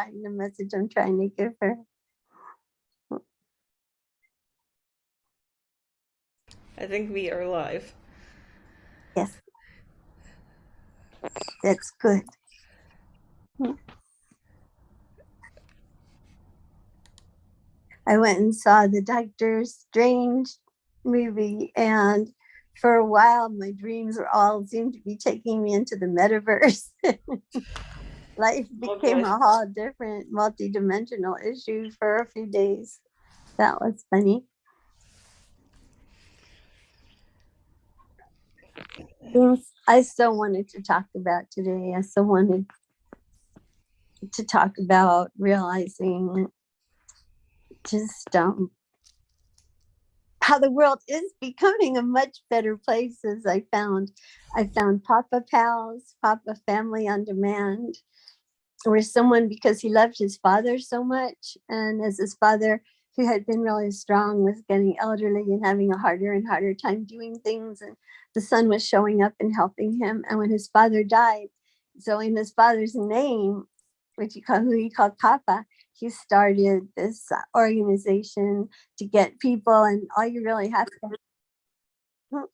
find the message I'm trying to give her. I think we are live. Yes, that's good. I went and saw the Doctor Strange movie, and for a while, my dreams were all seemed to be taking me into the metaverse. Life became a whole different multi-dimensional issue for a few days. That was funny. Things I still wanted to talk about today. I still wanted to talk about realizing just how the world is becoming a much better place. As I found Papa Pals, Papa Family on Demand, where someone, because he loved his father so much, and as his father, who had been really strong, was getting elderly and having a harder and harder time doing things, and the son was showing up and helping him. And when his father died, so in his father's name, who he called Papa, he started this organization to get people, and all you really have to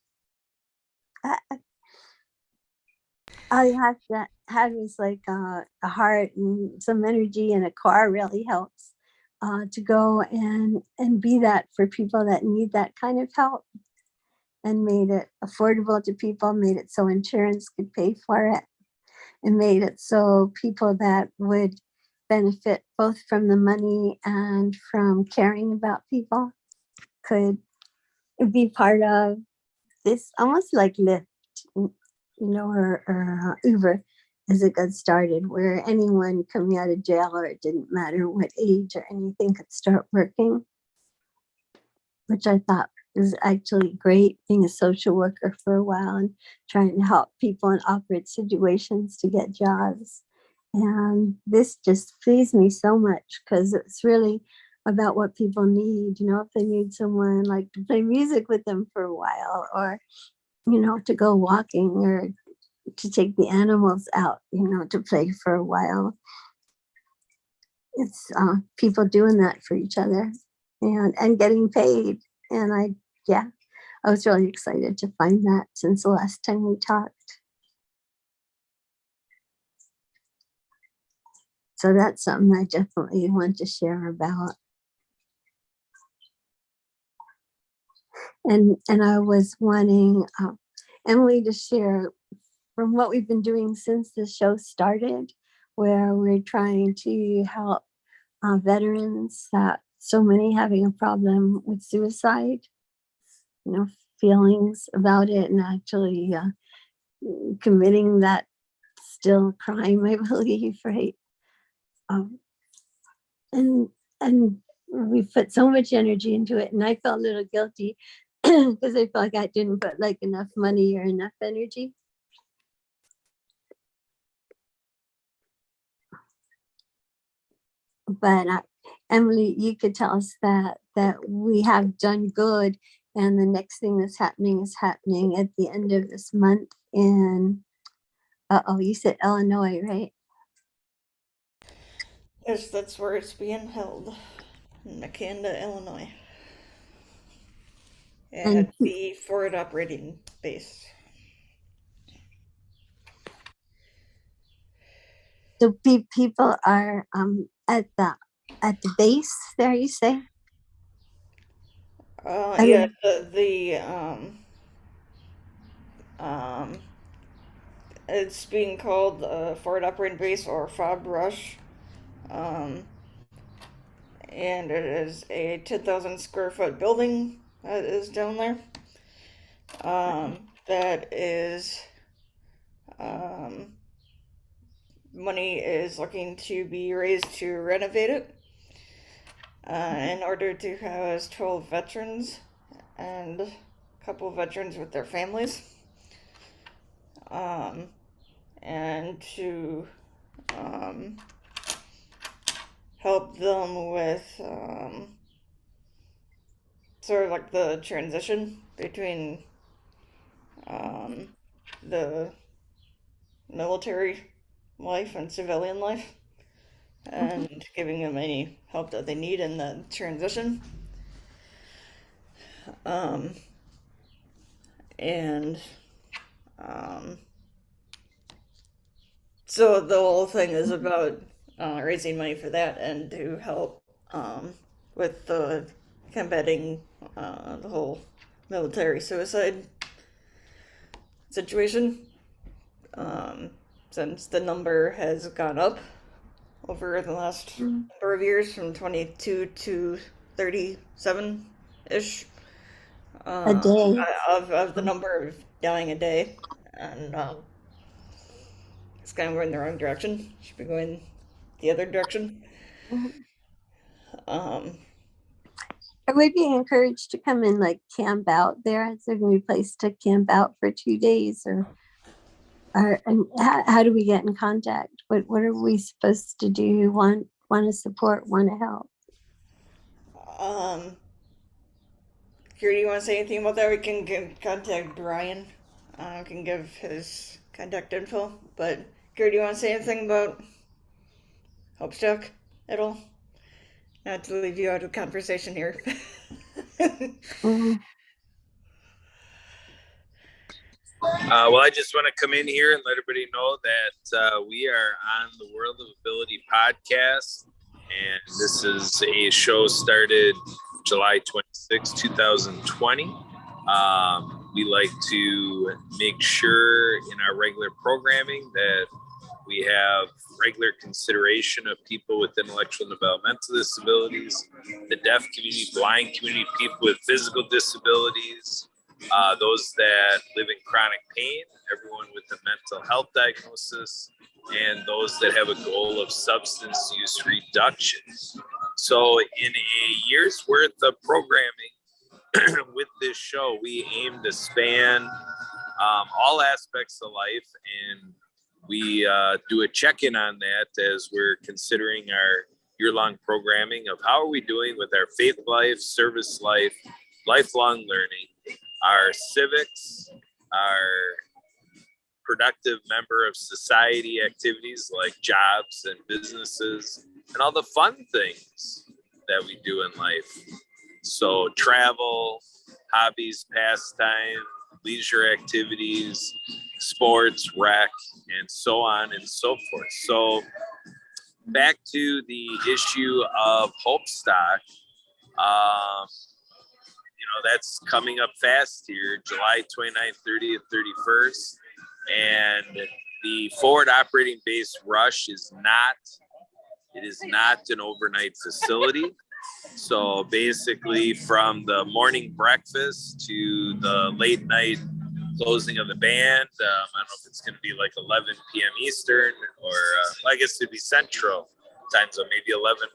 all you have to have is like a heart and some energy, and a car really helps to go and be that for people that need that kind of help, and made it affordable to people, made it so insurance could pay for it, and made it so people that would benefit both from the money and from caring about people could be part of this, almost like Lyft, or Uber, as it got started, where anyone coming out of jail, or it didn't matter what age or anything, could start working, which I thought was actually great, being a social worker for a while and trying to help people in awkward situations to get jobs. And this just pleased me so much, because it's really about what people need. If they need someone like to play music with them for a while, or to go walking, or to take the animals out, to play for a while. It's people doing that for each other, and getting paid. And I was really excited to find that since the last time we talked. So that's something I definitely want to share about. And I was wanting Emily to share from what we've been doing since the show started, where we're trying to help veterans, that so many having a problem with suicide, feelings about it, and actually committing that still crime, I believe, right? And we put so much energy into it, and I felt a little guilty because I felt like I didn't put like enough money or enough energy. But Emily, you could tell us that we have done good, and the next thing that's happening is happening at the end of this month in you said Illinois, right? Yes, that's where it's being held, in Makanda, Illinois, And at the forward operating base. so people are at the base there, you say? Yeah, um, it's being called forward operating base, or FOB Rush, um, and it is a 10,000 square foot building that is down there. That is um, money is looking to be raised to renovate it in order to house 12 veterans and a couple of veterans with their families, um, and to um, help them with sort of like the transition between um, the military life and civilian life. and giving them any help that they need in the transition. Um, and um, so the whole thing is about raising money for that and to help with the combating the whole military suicide situation. Um, since the number has gone up over the last number of years from 22 to 37 ish A day. of the number of dying a day. And it's kind of going the wrong direction. Should be going the other direction. Um, I would be encouraged to come and like camp out there. Is there going to be a place to camp out for 2 days, or and how do we get in contact? What are we supposed to do? Want to support? Want to help? um, Kira, do you want to say anything about that? We can contact Brian. Can give his contact info. But Kira, do you want to say anything about Hopestock at all? Not to leave you out of conversation here. Mhm. Well, I just want to come in here and let everybody know that we are on the World of Ability podcast. And this is a show started July 26, 2020. We like to make sure in our regular programming that we have regular consideration of people with intellectual and developmental disabilities, the deaf community, blind community, people with physical disabilities, those that live in chronic pain, everyone with a mental health diagnosis, and those that have a goal of substance use reduction. So in a year's worth of programming with this show, we aim to span all aspects of life, and we do a check-in on that as we're considering our year-long programming of how are we doing with our faith life, service life, lifelong learning, our civics, our productive member of society activities like jobs and businesses, and all the fun things that we do in life. So travel, hobbies, pastime, leisure activities, sports, rec, and so on and so forth. So back to the issue of Hopestock. That's coming up fast here, July 29th, 30th, 31st. And the forward operating base Rush is not an overnight facility. So basically from the morning breakfast to the late night closing of the band, I don't know if it's going to be like 11 p.m. Eastern or I guess it'd be Central time zone, maybe 11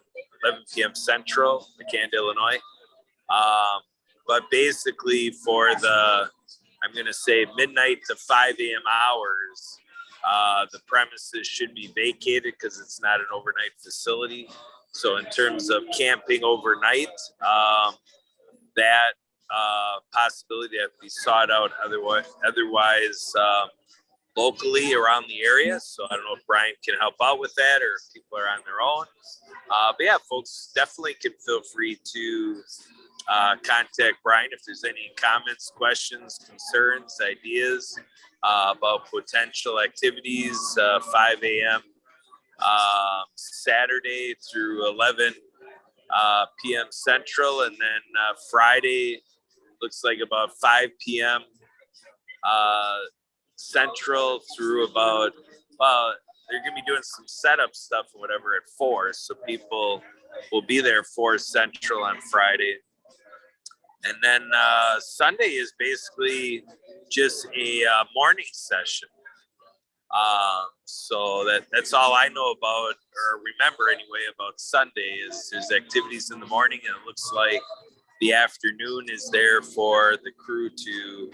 p.m. Central, McCann, Illinois. But basically for the, I'm going to say midnight to 5 a.m. hours, the premises should be vacated because it's not an overnight facility. So in terms of camping overnight, that possibility that we sought out otherwise locally around the area. So I don't know if Brian can help out with that or if people are on their own. But yeah, folks definitely can feel free to contact Brian if there's any comments, questions, concerns, ideas about potential activities, 5 a.m. Saturday through 11 p.m. Central, and then Friday looks like about 5 p.m. Central through about, well, they're going to be doing some setup stuff or whatever at 4, so people will be there 4 Central on Friday. And then Sunday is basically just a morning session. So that's all I know about, or remember anyway, about Sunday is there's activities in the morning, and it looks like the afternoon is there for the crew to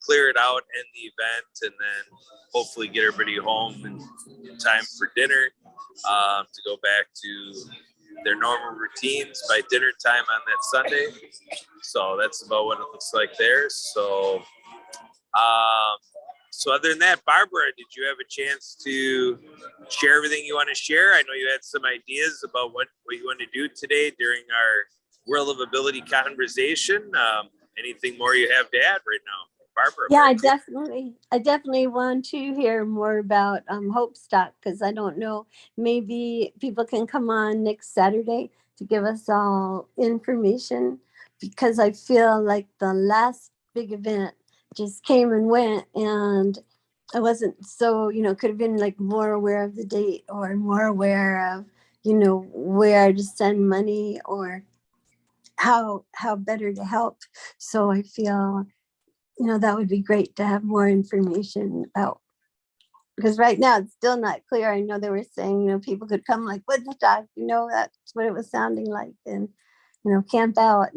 clear it out, end the event, and then hopefully get everybody home in time for dinner, to go back to their normal routines by dinner time on that Sunday. So that's about what it looks like there. So So other than that, Barbara, did you have a chance to share everything you want to share? I know you had some ideas about what you want to do today during our World of Ability conversation. Anything more you have to add right now, Barbara? Yeah, I definitely want to hear more about Hope Stock, because I don't know, maybe people can come on next Saturday to give us all information, because I feel like the last big event just came and went, and I wasn't so, could have been like more aware of the date, or more aware of, where to send money, or how better to help. So I feel that would be great to have more information about, because right now it's still not clear. I know they were saying, people could come like Woodstock, that's what it was sounding like, and, camp out.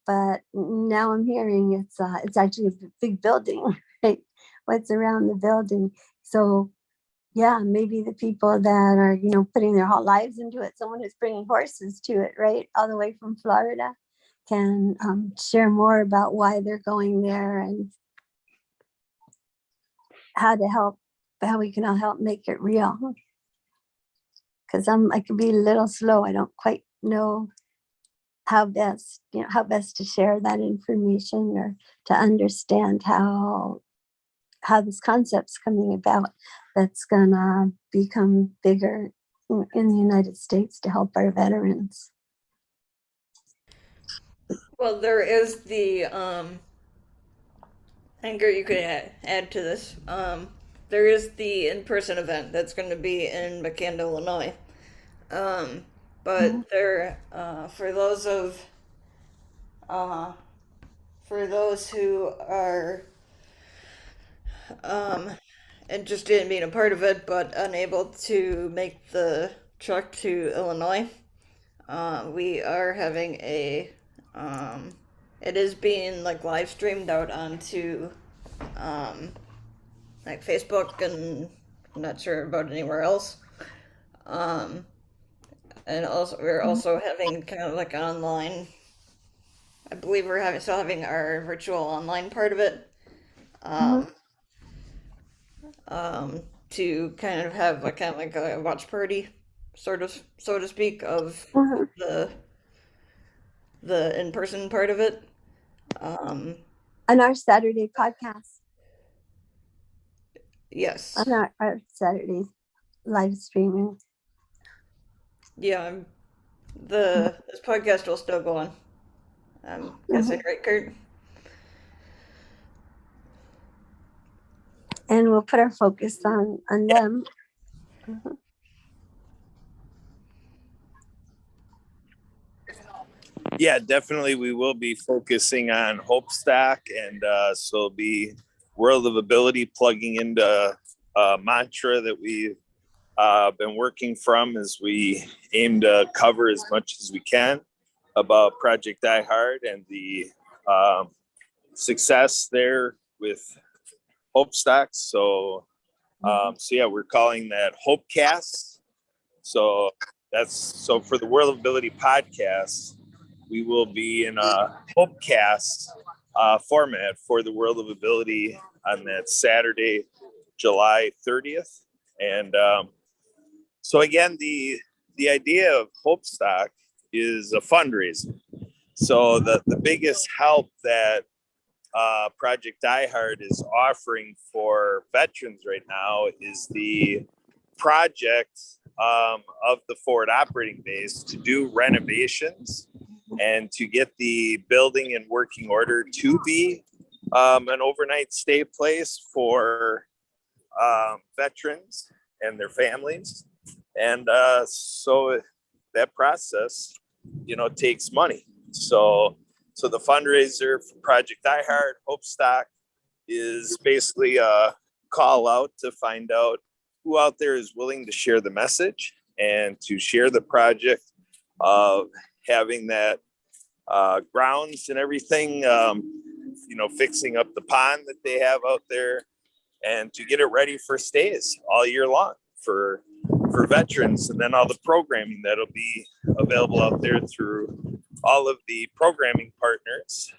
But now I'm hearing it's actually a big building, right? What's around the building. So yeah, maybe the people that are, putting their whole lives into it, someone who's bringing horses to it, right? All the way from Florida, can share more about why they're going there, and how we can all help make it real. Because I can be a little slow. I don't quite know how best to share that information, or to understand how this concept's coming about, that's gonna become bigger in the United States to help our veterans. Well, there is the Anchor, you could add to this. There is the in-person event that's going to be in McCann, Illinois. But there, for those who are interested in being a part of it but unable to make the trek to Illinois, we are having it is being like live streamed out onto like Facebook, and I'm not sure about anywhere else. And also we're also having kind of like online. I believe we're still having our virtual online part of it. To kind of have like a watch party, sort of, so to speak, of the in-person part of it. On our Saturday podcast. Yes. On our Saturday live streaming. Yeah, this podcast will still go on. Guessing, right, Kurt? And we'll put our focus on them. Yeah, definitely. We will be focusing on Hope Stock, and so it'll be World of Ability, plugging into a mantra that we've been working from, as we aim to cover as much as we can about Project Die Hard and the success there with Hope Stocks. So yeah, we're calling that Hopecast. So for the World of Ability podcast, we will be in a Hopecast format for the World of Ability on that Saturday, July 30th. And so again, the idea of Hope Stock is a fundraiser. So the biggest help that Project Die Hard is offering for veterans right now is the project of the forward operating base to do renovations and to get the building in working order to be an overnight stay place for veterans and their families. And so that process, takes money. So the fundraiser for Project Die Hard, Hope Stock, is basically a call out to find out who out there is willing to share the message and to share the project of having that grounds and everything, fixing up the pond that they have out there, and to get it ready for stays all year long for veterans, and then all the programming that'll be available out there through all of the programming partners,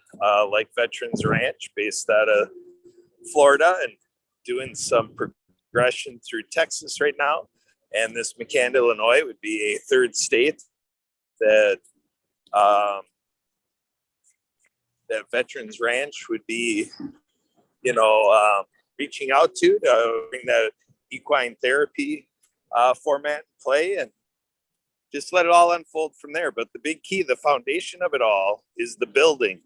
like Veterans Ranch, based out of Florida, and doing some progression through Texas right now. And this McCann, Illinois would be a third state that that Veterans Ranch would be, reaching out to bring that equine therapy format in play and just let it all unfold from there. But the big key, the foundation of it all, is the building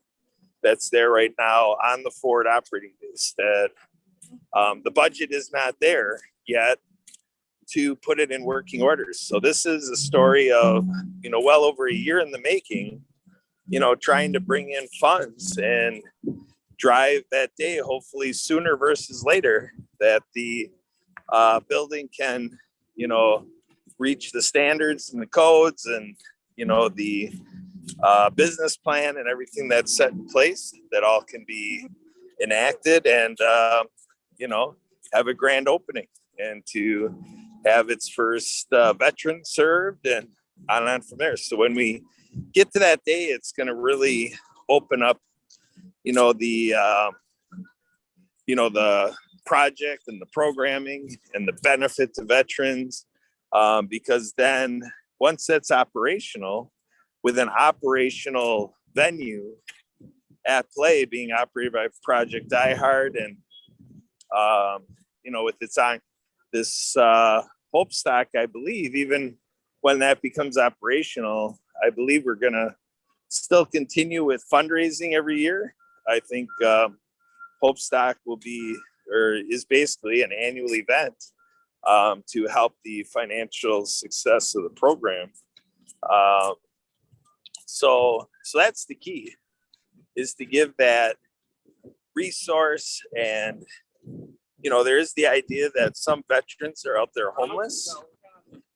that's there right now on the forward operating base. That the budget is not there yet to put it in working orders. So this is a story of, well over a year in the making, trying to bring in funds and drive that day, hopefully sooner versus later, that the building can, reach the standards and the codes and, the business plan and everything that's set in place, that all can be enacted and, have a grand opening and to have its first veteran served and on from there. So when we get to that day, it's going to really open up, the project and the programming and the benefit to veterans, because then once that's operational, with an operational venue at play being operated by Project Die Hard and, with its on this Hope Stock, I believe, even when that becomes operational, I believe we're going to still continue with fundraising every year. I think Hope Stock will be, or is basically an annual event to help the financial success of the program. So that's the key, is to give that resource. And, there is the idea that some veterans are out there homeless.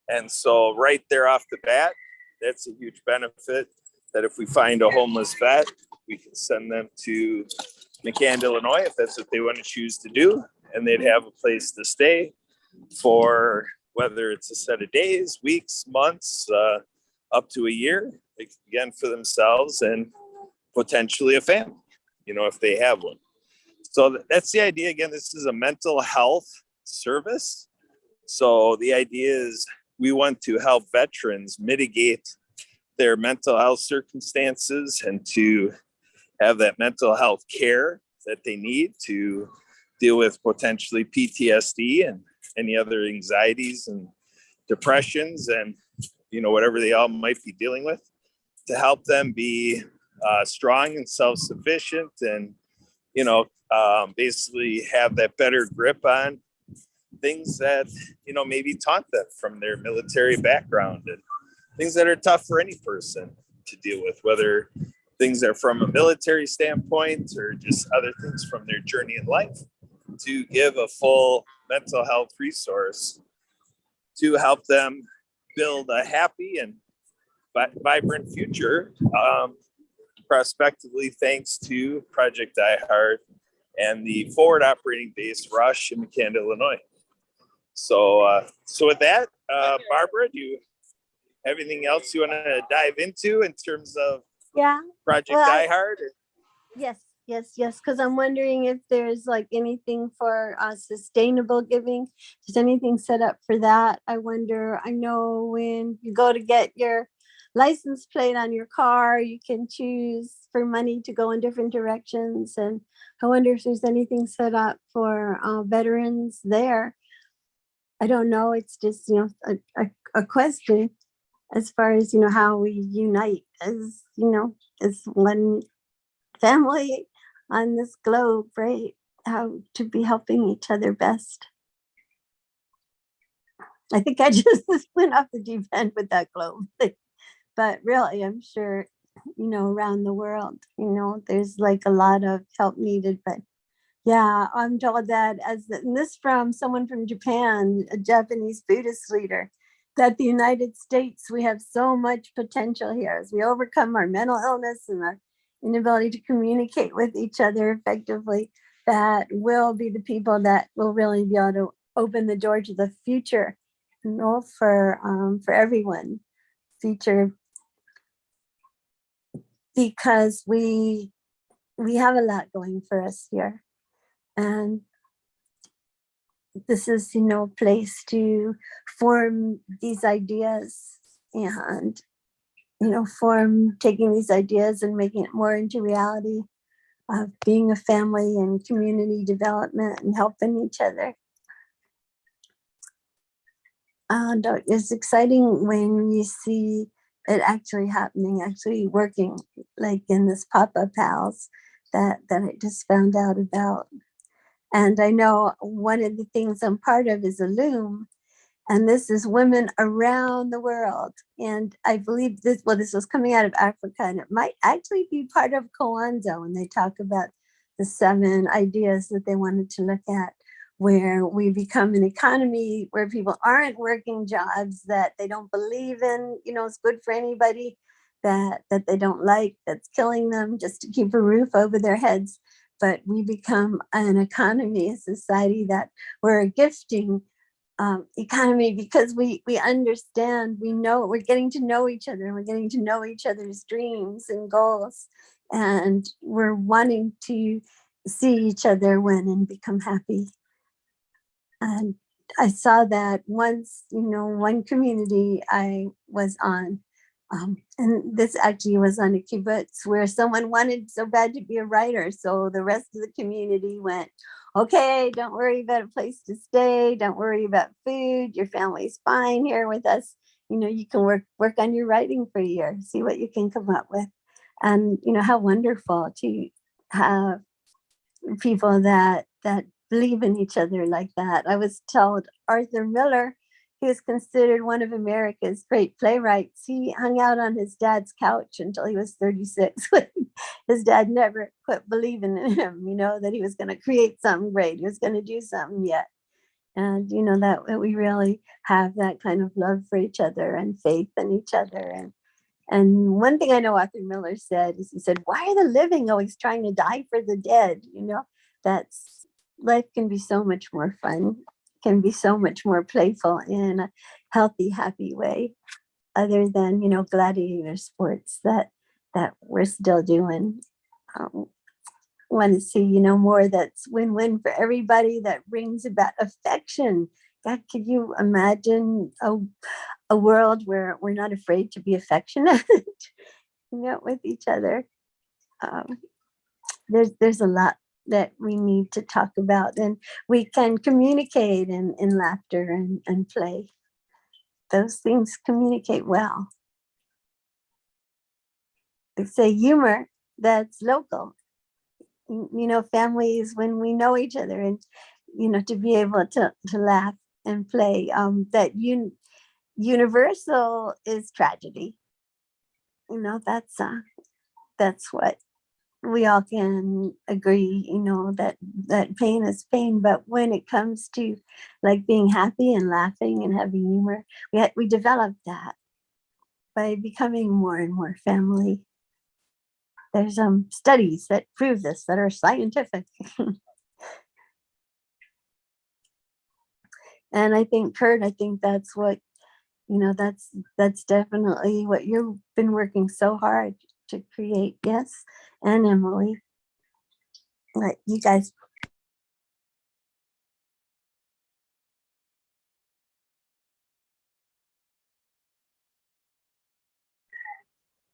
And so right there off the bat, that's a huge benefit, that if we find a homeless vet, we can send them to McCann, Illinois, if that's what they want to choose to do. And they'd have a place to stay for whether it's a set of days, weeks, months, up to a year, again, for themselves and potentially a family, if they have one. So that's the idea. Again, this is a mental health service. So the idea is we want to help veterans mitigate their mental health circumstances and to have that mental health care that they need to deal with potentially PTSD and any other anxieties and depressions and, whatever they all might be dealing with, to help them be strong and self-sufficient and, basically have that better grip on things that, maybe taunt them from their military background and things that are tough for any person to deal with, whether things are from a military standpoint or just other things from their journey in life, to give a full mental health resource to help them build a happy and vibrant future, prospectively, thanks to Project Die Hard and the forward operating base Rush in McCann, Illinois. So with that, Barbara, do you have anything else you want to dive into in terms of Project Die Hard? Yes. Because I'm wondering if there's like anything for sustainable giving. Is anything set up for that? I wonder. I know when you go to get your license plate on your car, you can choose for money to go in different directions. And I wonder if there's anything set up for veterans there. I don't know. It's just, a question as far as, how we unite as, as one family on this globe, right? How to be helping each other best. I think I just went off the deep end with that globe thing. But really, I'm sure, around the world, there's like a lot of help needed. But yeah, I'm told that and this from someone from Japan, a Japanese Buddhist leader, that the United States, we have so much potential here as we overcome our mental illness and our inability to communicate with each other effectively, that will be the people that will really be able to open the door to the future, for everyone, future, because we have a lot going for us here. And this is, a place to form these ideas and, taking these ideas and making it more into reality of being a family and community development and helping each other. And it's exciting when you see it actually happening, actually working, like in this pop-up house that I just found out about. And I know one of the things I'm part of is a loom, and this is women around the world. And I believe this was coming out of Africa, and it might actually be part of Kwanzaa when they talk about the 7 ideas that they wanted to look at, where we become an economy where people aren't working jobs that they don't believe in, it's good for anybody, that they don't like, that's killing them just to keep a roof over their heads. But we become an economy, a society that we're gifting economy, because we understand, we know, we're getting to know each other, we're getting to know each other's dreams and goals, and we're wanting to see each other win and become happy. And I saw that once, one community I was on, and this actually was on a kibbutz where someone wanted so bad to be a writer. So the rest of the community went, okay, don't worry about a place to stay. Don't worry about food. Your family's fine here with us. You can work on your writing for a year, see what you can come up with. And how wonderful to have people that believe in each other like that. I was told Arthur Miller, he was considered one of America's great playwrights. He hung out on his dad's couch until he was 36. His dad never quit believing in him, that he was going to create something great. He was going to do something yet. And, that we really have that kind of love for each other and faith in each other. And one thing I know Arthur Miller said is, he said, why are the living always trying to die for the dead? That's, life can be so much more fun, can be so much more playful in a healthy, happy way, other than, gladiator sports that we're still doing. Want to see, more that's win-win for everybody, that brings about affection. God, could you imagine a world where we're not afraid to be affectionate, with each other? There's a lot that we need to talk about, and we can communicate in laughter and play. Those things communicate well. They say humor that's local. Families, when we know each other, and to be able to laugh and play, that universal is tragedy. That's what we all can agree, that pain is pain. But when it comes to like being happy and laughing and having humor, we develop that by becoming more and more family. There's studies that prove this, that are scientific. And I think, Kurt, that's what, that's definitely what you've been working so hard to create. Yes. And Emily, like you guys.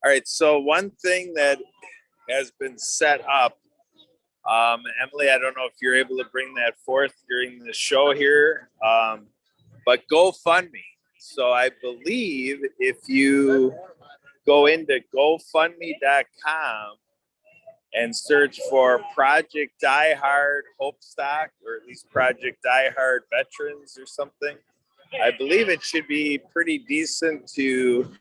All right. So one thing that has been set up, Emily, I don't know if you're able to bring that forth during the show here, but GoFundMe. So I believe if you go into GoFundMe.com and search for Project Die Hard Hope Stock, or at least Project Die Hard Veterans or something, I believe it should be pretty decent to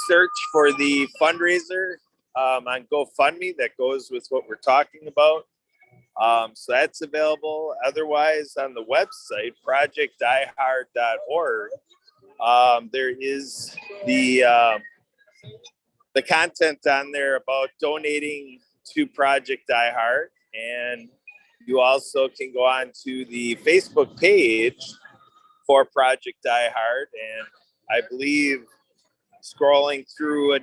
search for the fundraiser on GoFundMe that goes with what we're talking about. So that's available. Otherwise, on the website, projectdiehard.org, there is the content on there about donating to Project Die Hard. And you also can go on to the Facebook page for Project Die Hard. And I believe scrolling through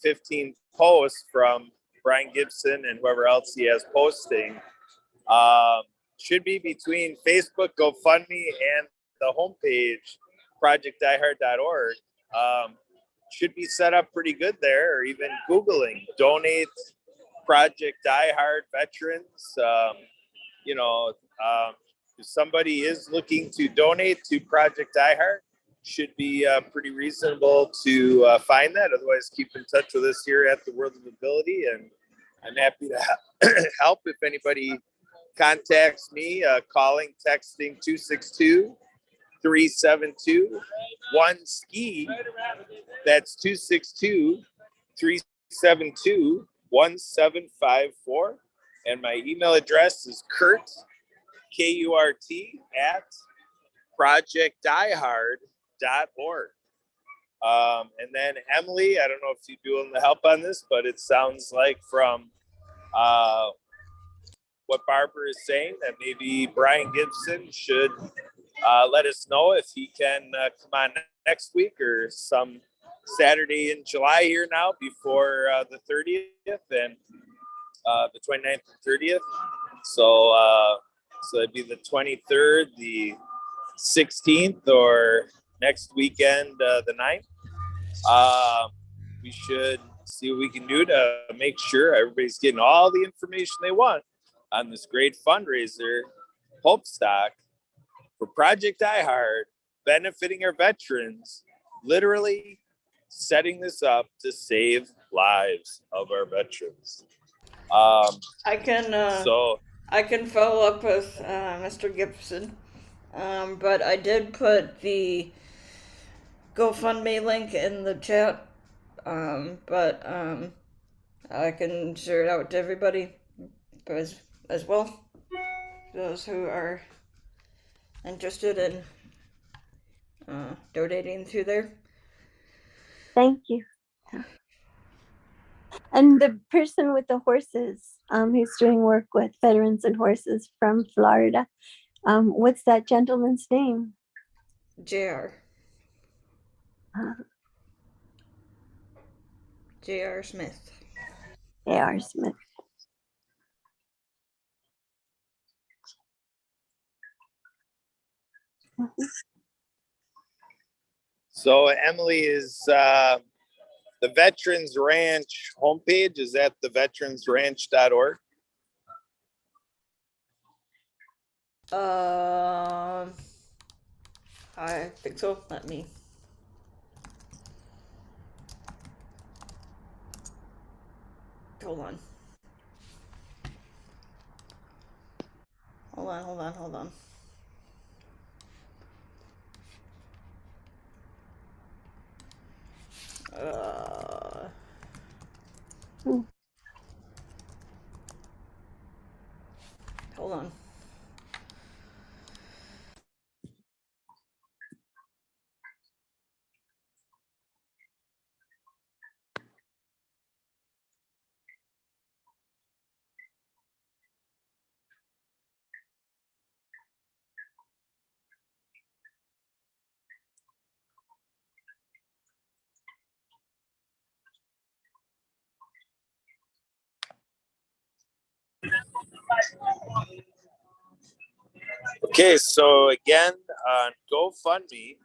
15 posts from Brian Gibson and whoever else he has posting, should be between Facebook, GoFundMe, and the homepage, projectdiehard.org. Should be set up pretty good there, or even Googling donate Project Die Hard veterans. If somebody is looking to donate to Project Die Hard, should be pretty reasonable to find that. Otherwise, keep in touch with us here at the World of Ability, and I'm happy to help if anybody contacts me, calling, texting 262-372-1SKI. That's 262-372-1754. And my email address is Kurt, Kurt, at projectdiehard.org. And then Emily, I don't know if you're doing the help on this, but it sounds like from what Barbara is saying that maybe Brian Gibson should let us know if he can come on next week or some Saturday in July here now before the 30th and the 29th and 30th. So that'd be the 23rd, the 16th, or next weekend, the 9th. We should see what we can do to make sure everybody's getting all the information they want on this great fundraiser, Hope Stock, for Project Die Hard, benefiting our veterans, literally setting this up to save lives of our veterans. I can follow up with Mr. Gibson, but I did put the GoFundMe link in the chat, but I can share it out to everybody as well, those who are interested in donating through there. Thank you. And the person with the horses, who's doing work with veterans and horses from Florida, what's that gentleman's name? JR. J.R. Smith. J.R. Smith. So Emily, is the Veterans Ranch homepage, is that the veteransranch.org? I think so. Let me. Hold on. Hold on. Hold on. Okay, so again, on GoFundMe,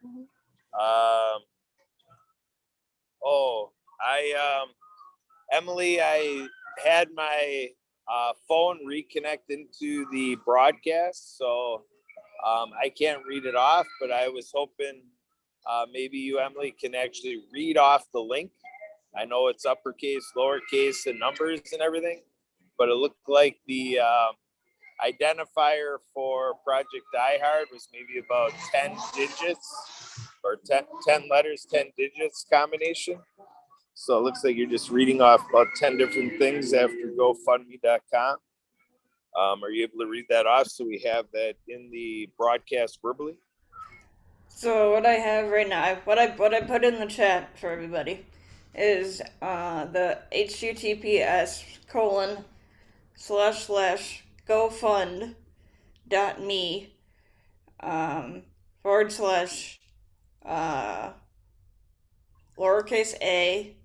Emily, I had my phone reconnect into the broadcast, so I can't read it off, but I was hoping maybe you, Emily, can actually read off the link. I know it's uppercase, lowercase, and numbers and everything, but it looked like the identifier for Project Die Hard was maybe about 10 digits or 10 letters, 10 digits combination. So it looks like you're just reading off about 10 different things after GoFundMe.com. Are you able to read that off so we have that in the broadcast verbally? So what I have right now, what I put in the chat for everybody is the https://gofund.me / lowercase a,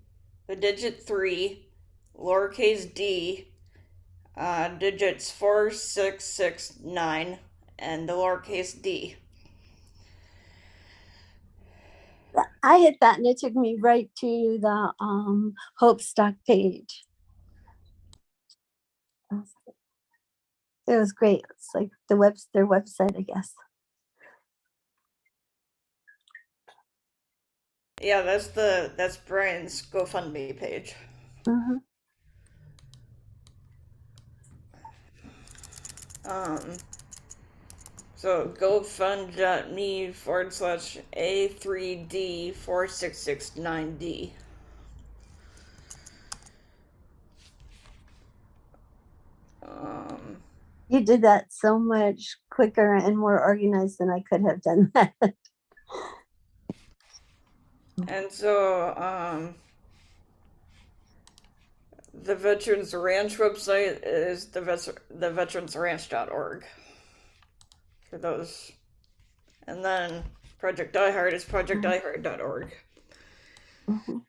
the digit 3, lowercase d, digits 4669 and the lowercase d. I hit that and it took me right to the Hope Stock page. It was great. It's like their website, I guess. Yeah, that's Brian's GoFundMe page. Mhm. So GoFund.me/A3D4669D. You did that so much quicker and more organized than I could have done that. And so, the Veterans Ranch website is the veteransranch.org for those. And then Project iHeart is projectiheart.org. Mhm.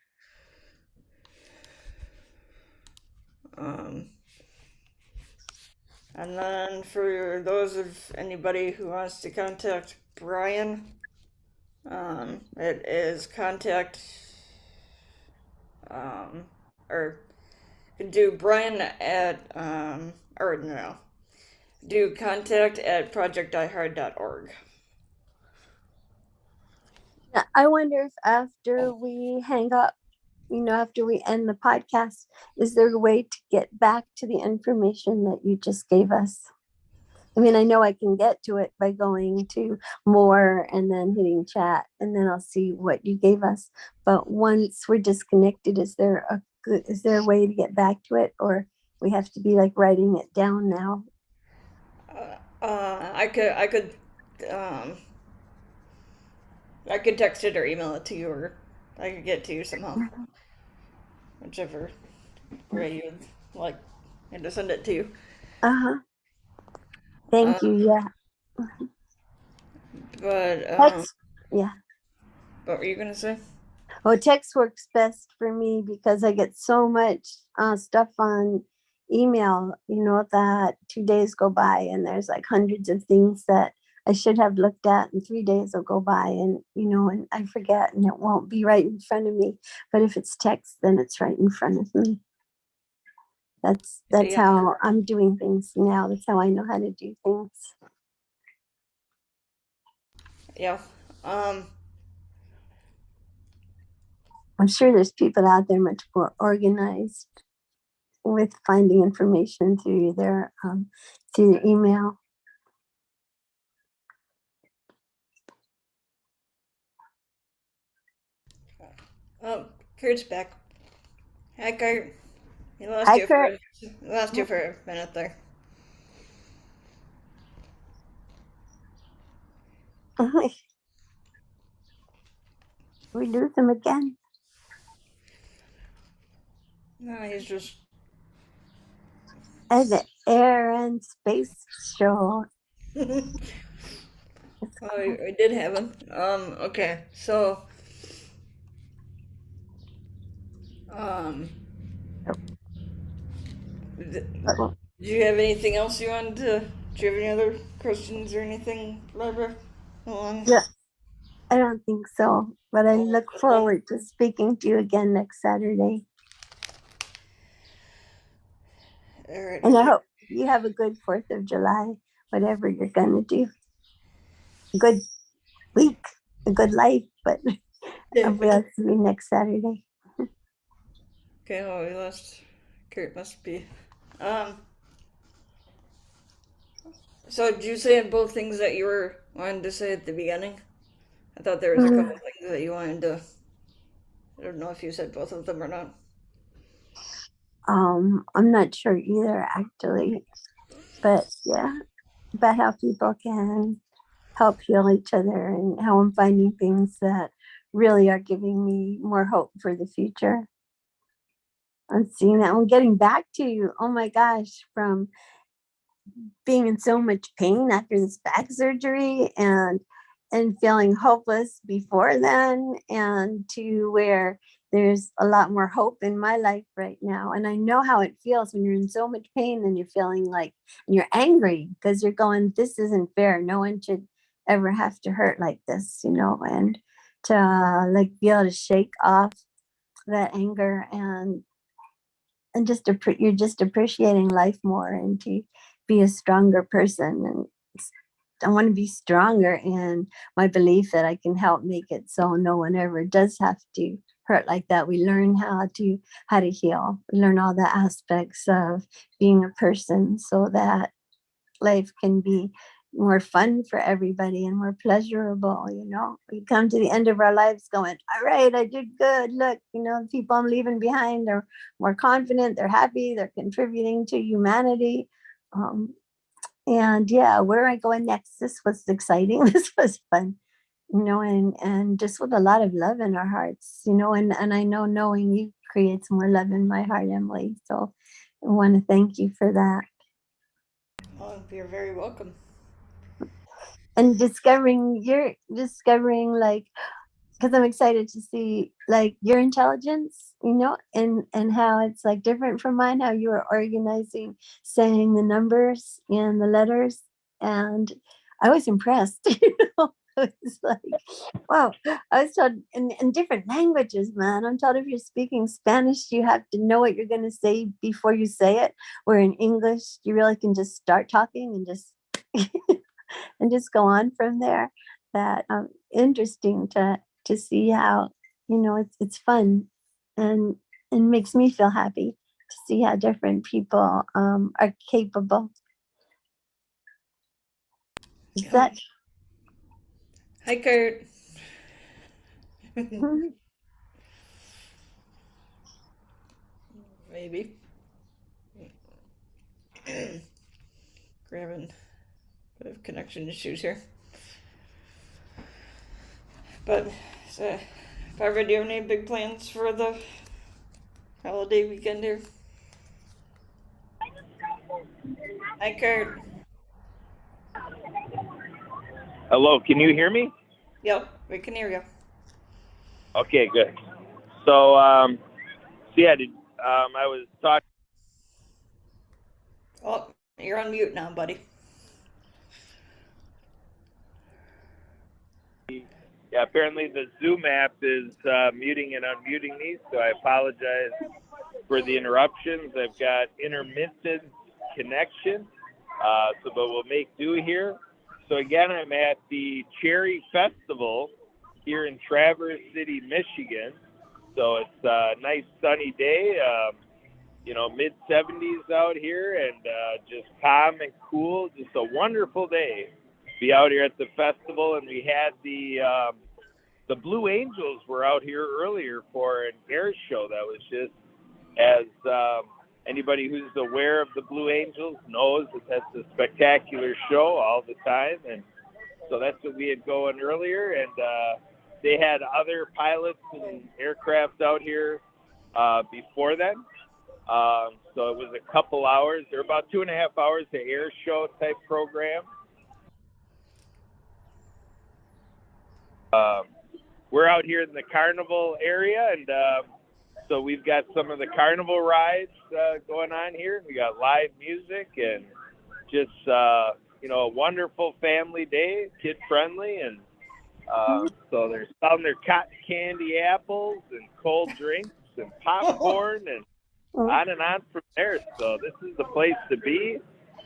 And then for those of anybody who wants to contact Brian, it is contact, or do Brian at, or no, do contact at projectiheart.org. Yeah, I wonder if after we hang up, after we end the podcast, is there a way to get back to the information that you just gave us? I mean, I know I can get to it by going to more and then hitting chat, and then I'll see what you gave us. But once we're disconnected, is there a way to get back to it, or we have to be like writing it down now? Um, I could text it or email it to you, or I could get to you somehow, whichever way you'd like me to send it to you. Uh-huh. Thank you. Yeah. But Text, yeah. what were you gonna say? Well, text works best for me because I get so much stuff on email, that 2 days go by and there's like hundreds of things that I should have looked at, and 3 days will go by, and I forget and it won't be right in front of me. But if it's text, then it's right in front of me. That's Yeah. how I'm doing things now. That's how I know how to do things. Yeah. I'm sure there's people out there much more organized with finding information through their email. Kurt's back. Hi, Kurt. We lost Hi, you Kurt. for a minute there. We lose him again. No, he's just. And the air and space show. Oh, we did have him. Okay, so. Do you have anything else you wanted to? Do you have any other questions or anything, Barbara? Yeah, I don't think so, but I look forward to speaking to you again next Saturday. All right. And I hope you have a good 4th of July, whatever you're going to do. A good week, a good life, but I'll be able to see you next Saturday. Okay, well, we lost. Kurt must be. So did you say both things that you were wanting to say at the beginning? I thought there was a couple things that you wanted to. I don't know if you said both of them or not. I'm not sure either, actually, but yeah, about how people can help heal each other and how I'm finding things that really are giving me more hope for the future. I'm seeing that. I'm getting back to, oh my gosh, from being in so much pain after this back surgery and feeling hopeless before then, and to where there's a lot more hope in my life right now. And I know how it feels when you're in so much pain and you're feeling like, and you're angry because you're going, this isn't fair. No one should ever have to hurt like this, and to like be able to shake off that anger and just you're just appreciating life more and to be a stronger person. And I want to be stronger in my belief that I can help make it so no one ever does have to hurt like that. We learn how to heal. We learn all the aspects of being a person so that life can be more fun for everybody and more pleasurable. We come to the end of our lives going, all right, I did good. Look, the people I'm leaving behind are more confident, they're happy, they're contributing to humanity. And yeah, where am I going next? This was exciting. This was fun, and just with a lot of love in our hearts, and I know knowing you creates more love in my heart, Emily. So I want to thank you for that. Oh, you're very welcome. And discovering like, because I'm excited to see like your intelligence, and how it's like different from mine, how you are organizing, saying the numbers and the letters. And I was impressed. I was like, wow. I was told in different languages, man. I'm told if you're speaking Spanish, you have to know what you're going to say before you say it. Where in English, you really can just start talking and just and just go on from there. That interesting to see how it's fun and makes me feel happy to see how different people are capable. Is that Hi, Kurt. Maybe. Grabbing a bit of connection issues here. But Barbara, do you have any big plans for the holiday weekend here? Hi, Kurt. Hello, can you hear me? Yep, we can hear you. Okay, good. So, I was talking. Oh, you're on mute now, buddy. Yeah, apparently the Zoom app is muting and unmuting me, so I apologize for the interruptions. I've got intermittent connection, but we'll make do here. So again, I'm at the Cherry Festival here in Traverse City, Michigan. So it's a nice sunny day, mid 70s out here, and just calm and cool. Just a wonderful day. Be out here at the festival, and we had the Blue Angels were out here earlier for an air show that was just, as anybody who's aware of the Blue Angels knows, that that's a spectacular show all the time, and so that's what we had going earlier. And they had other pilots and aircraft out here before then. So it was a couple hours, or about 2.5 hours, the air show type program. We're out here in the carnival area, and so we've got some of the carnival rides going on here. We got live music and just, a wonderful family day, kid friendly. And so they're selling their cotton candy apples and cold drinks and popcorn and on from there. So this is the place to be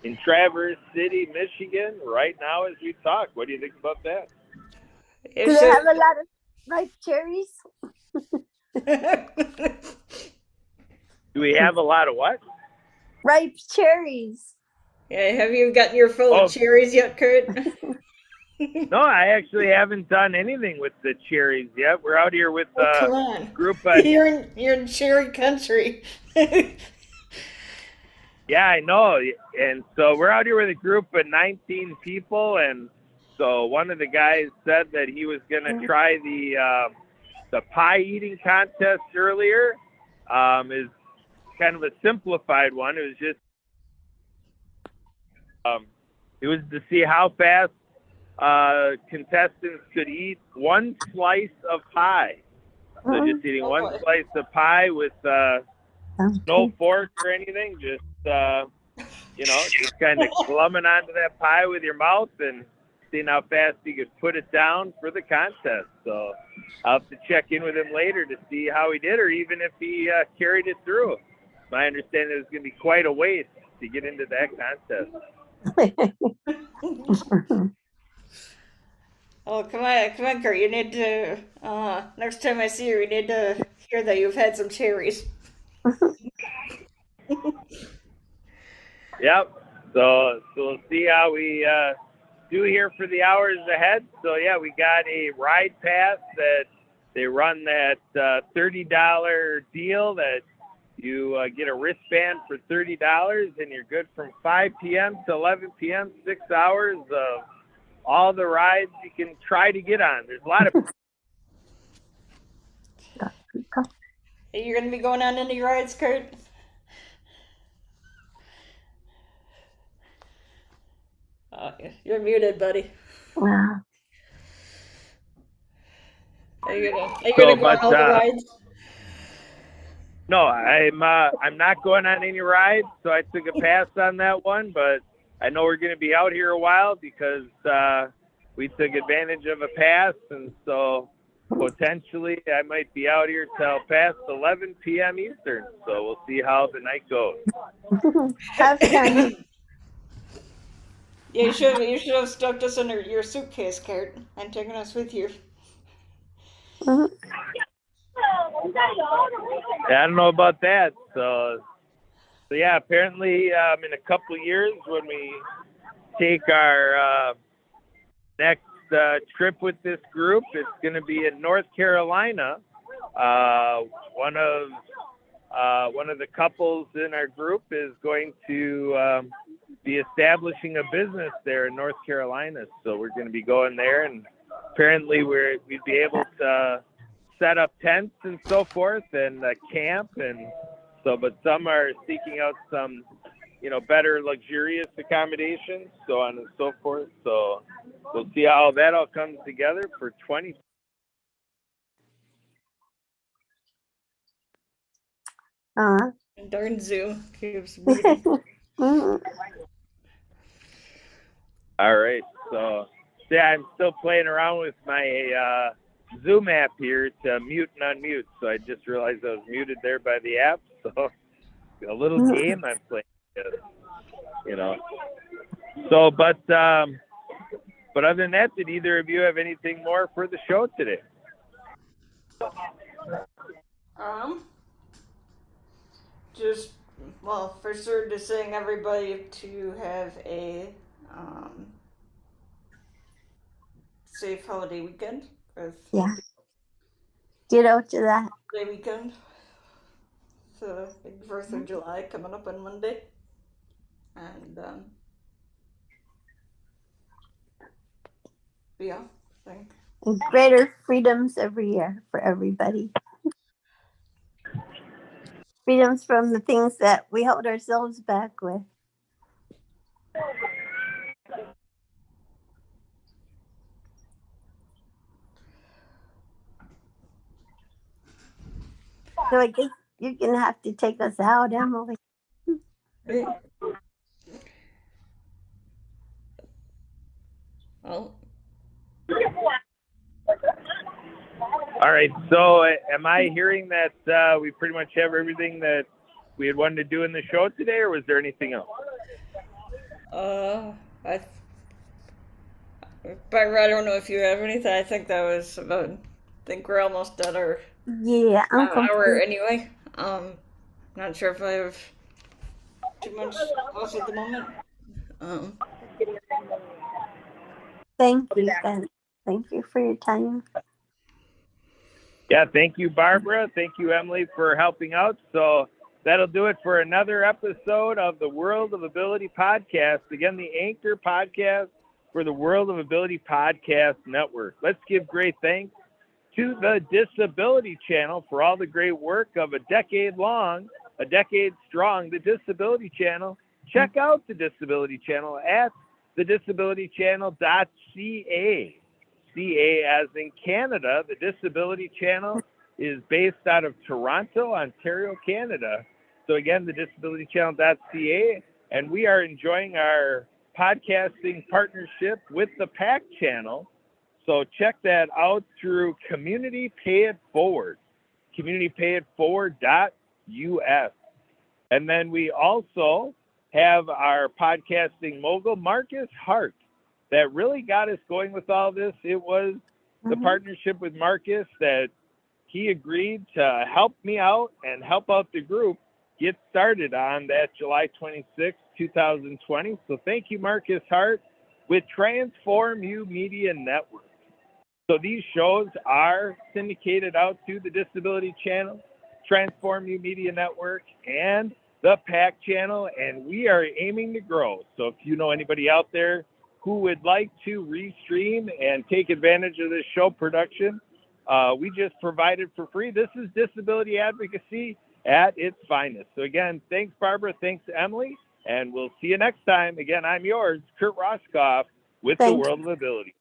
in Traverse City, Michigan right now as we talk. What do you think about that? Do they have a lot of ripe cherries? Do we have a lot of what? Ripe cherries. Yeah, have you gotten your fill of cherries yet, Kurt? No, I actually haven't done anything with the cherries yet. We're out here with come on. Group of... You're in cherry country. Yeah, I know. And so we're out here with a group of 19 people, and so one of the guys said that he was going to try the pie eating contest earlier. Is kind of a simplified one. It was just it was to see how fast contestants could eat one slice of pie. So just eating one slice of pie with Sounds no good. fork or anything, just just kind of glumming onto that pie with your mouth and seeing how fast you could put it down for the contest. So I'll have to check in with him later to see how he did, or even if he carried it through. My understanding is going to be quite a ways to get into that contest. Oh, come on, Kurt. You need to, next time I see you, we need to hear that you've had some cherries. Yep. So we'll see how we do here for the hours ahead. So yeah, we got a ride pass that they run that $30 deal that you get a wristband for $30 and you're good from 5 p.m. to 11 p.m. 6 hours of all the rides you can try to get on. There's a lot of. You're gonna be going on any rides, Kurt? You're muted, buddy. Wow. Are you gonna go on all the rides? No, I'm not going on any rides, so I took a pass on that one. But I know we're going to be out here a while because we took advantage of a pass, and so potentially I might be out here till past 11 p.m. Eastern. So we'll see how the night goes. Have fun. Yeah, you should have stuck this in your suitcase, Kurt, and taken us with you. Mhm. Yeah, I don't know about that. So yeah, apparently in a couple of years when we take our next trip with this group, it's going to be in North Carolina. One of the couples in our group is going to be establishing a business there in North Carolina. So we're going to be going there, and apparently we'd be able to set up tents and so forth and camp, and so, but some are seeking out some better luxurious accommodations, so on and so forth. So we'll see how that all comes together for 20. Darn Zoom keeps muting. Mhm. All right, so yeah, I'm still playing around with my Zoom app here to mute and unmute. So I just realized I was muted there by the app. So a little game I'm playing, So, but other than that, did either of you have anything more for the show today? Just, well, for sure, just saying everybody to have a safe holiday weekend. Yeah. Ditto to that. Holiday weekend. So, big 4th of July coming up on Monday. And, yeah, I think. And greater freedoms every year for everybody. Freedoms from the things that we hold ourselves back with. So I guess you're going to have to take us out, Emily. Well, all right, so am I hearing that we pretty much have everything that we had wanted to do in the show today, or was there anything else? Barbara, I don't know if you have anything. I think that was about. I think we're almost at our Yeah, I'm hour anyway. Not sure if I have too much else at the moment. Thank you, Ben. Thank you for your time. Yeah, thank you, Barbara. Thank you, Emily, for helping out. So that'll do it for another episode of the World of Ability podcast. Again, the anchor podcast for the World of Ability podcast network. Let's give great thanks to the Disability Channel for all the great work of a decade strong, the Disability Channel. Check out the Disability Channel at thedisabilitychannel.ca. CA as in Canada, the Disability Channel, is based out of Toronto, Ontario, Canada. So again, the disabilitychannel.ca, and we are enjoying our podcasting partnership with the PAC channel. So check that out through Community Pay It Forward, communitypayitforward.us. And then we also have our podcasting mogul, Marcus Hart, that really got us going with all this. It was the partnership with Marcus that he agreed to help me out and help out the group get started on that July 26, 2020. So thank you, Marcus Hart, with Transform You Media Network. So these shows are syndicated out to the Disability Channel, Transform You Media Network, and the PAC channel, and we are aiming to grow. So if you know anybody out there who would like to restream and take advantage of this show production, we just provide it for free. This is disability advocacy at its finest. So again, thanks, Barbara. Thanks, Emily. And we'll see you next time. Again, I'm yours, Kurt Roskoff, with the World of Ability.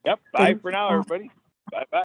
Yep. Bye for now, everybody. Bye-bye.